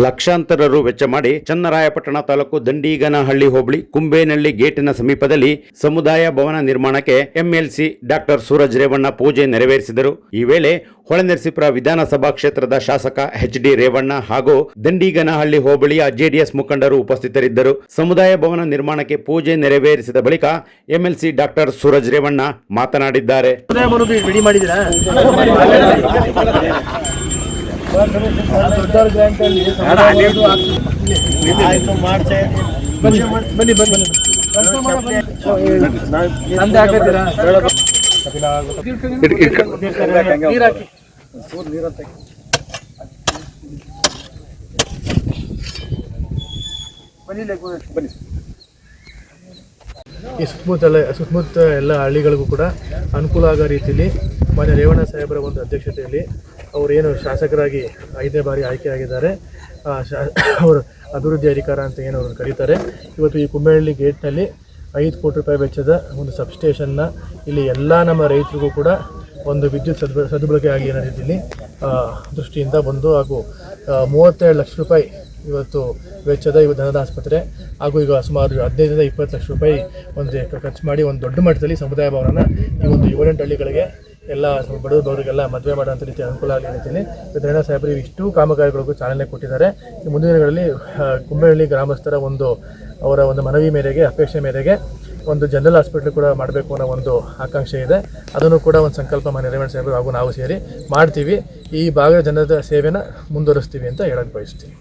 ಲಕ್ಷಾಂತರ ರು ವೆಚ್ಚ ಮಾಡಿ ಚನ್ನರಾಯಪಟ್ಟಣ ತಾಲೂಕು ದಂಡಿಗನಹಳ್ಳಿ ಹೋಬಳಿ ಕುಂಬೇನಹಳ್ಳಿ ಗೇಟಿನ ಸಮೀಪದಲ್ಲಿ ಸಮುದಾಯ ಭವನ ನಿರ್ಮಾಣಕ್ಕೆ ಎಂಎಲ್ಸಿ ಡಾಕ್ಟರ್ ಸೂರಜ್ ರೇವಣ್ಣ ಪೂಜೆ ನೆರವೇರಿಸಿದರು. ಈ ವೇಳೆ ಹೊಳೆನರಸೀಪುರ ವಿಧಾನಸಭಾ ಕ್ಷೇತ್ರದ ಶಾಸಕ ಎಚ್.ಡಿ. ರೇವಣ್ಣ ಹಾಗೂ ದಂಡಿಗನಹಳ್ಳಿ ಹೋಬಳಿಯ ಜೆಡಿಎಸ್ ಮುಖಂಡರು ಉಪಸ್ಥಿತರಿದ್ದರು. ಸಮುದಾಯ ಭವನ ನಿರ್ಮಾಣಕ್ಕೆ ಪೂಜೆ ನೆರವೇರಿಸಿದ ಬಳಿಕ ಎಂಎಲ್ಸಿ ಡಾಕ್ಟರ್ ಸೂರಜ್ ರೇವಣ್ಣ ಮಾತನಾಡಿದ್ದಾರೆ. ಈ ಸುತ್ತಮುತ್ತ ಎಲ್ಲ ಹಳ್ಳಿಗಳಿಗೂ ಕೂಡ ಅನುಕೂಲ ಆಗೋ ರೀತಿಯಲ್ಲಿ ಮಾನ್ಯ ರೇವಣ್ಣ ಸಾಹೇಬರ ಒಂದು ಅಧ್ಯಕ್ಷತೆಯಲ್ಲಿ ಅವರೇನು ಶಾಸಕರಾಗಿ 5ನೇ ಬಾರಿ ಆಯ್ಕೆಯಾಗಿದ್ದಾರೆ. ಅವರು ಅಭಿವೃದ್ಧಿ ಅಧಿಕಾರ ಅಂತ ಏನು ಅವ್ರನ್ನ ಕರೀತಾರೆ. ಇವತ್ತು ಈ ಕುಂಬೇನಹಳ್ಳಿ ಗೇಟ್ನಲ್ಲಿ 5 ಕೋಟಿ ರೂಪಾಯಿ ವೆಚ್ಚದ ಒಂದು ಸಬ್ಸ್ಟೇಷನ್ನ ಇಲ್ಲಿ ಎಲ್ಲ ನಮ್ಮ ರೈತರಿಗೂ ಕೂಡ ಒಂದು ವಿದ್ಯುತ್ ಸದ್ಬಳಕೆ ಆಗಲಿ ಅನ್ನೋ ರೀತಿಯಲ್ಲಿ ದೃಷ್ಟಿಯಿಂದ ಬಂದು ಹಾಗೂ 37 ಲಕ್ಷ ರೂಪಾಯಿ ಇವತ್ತು ವೆಚ್ಚದ ದನದ ಆಸ್ಪತ್ರೆ ಹಾಗೂ ಈಗ ಸುಮಾರು 15ರಿಂದ 20 ಲಕ್ಷ ರೂಪಾಯಿ ಒಂದು ಖರ್ಚು ಮಾಡಿ ಒಂದು ದೊಡ್ಡ ಮಟ್ಟದಲ್ಲಿ ಸಮುದಾಯ ಭವನ ಈ ಒಂದು 7-8 ಹಳ್ಳಿಗಳಿಗೆ ಎಲ್ಲ ಬಡವರಿಗೆಲ್ಲ ಮದುವೆ ಮಾಡೋಂಥ ರೀತಿ ಅನುಕೂಲ ಆಗಲಿ ರೀತಿಯಲ್ಲಿ ರೇವಣ್ಣ ಸಾಹೇಬರು ಇಷ್ಟು ಕಾಮಗಾರಿಗಳಿಗೂ ಚಾಲನೆ ಕೊಟ್ಟಿದ್ದಾರೆ. ಮುಂದಿನ ದಿನಗಳಲ್ಲಿ ಕುಂಬೇನಹಳ್ಳಿ ಗ್ರಾಮಸ್ಥರ ಅವರ ಒಂದು ಮನವಿ ಮೇರೆಗೆ ಅಪೇಕ್ಷೆ ಮೇರೆಗೆ ಒಂದು ಜನರಲ್ ಹಾಸ್ಪಿಟ್ಲ್ ಕೂಡ ಮಾಡಬೇಕು ಅನ್ನೋ ಒಂದು ಆಕಾಂಕ್ಷೆ ಇದೆ. ಅದನ್ನು ಕೂಡ ಒಂದು ಸಂಕಲ್ಪ ಮಾನ್ಯ ರೇವಣ್ಣ ಸಾಹೇಬರು ಹಾಗೂ ನಾವು ಸೇರಿ ಮಾಡ್ತೀವಿ. ಈ ಭಾಗದ ಜನರ ಸೇವೆನ ಮುಂದುವರಿಸ್ತೀವಿ ಅಂತ ಹೇಳಕ್ಕೆ ಬಯಸ್ತೀವಿ.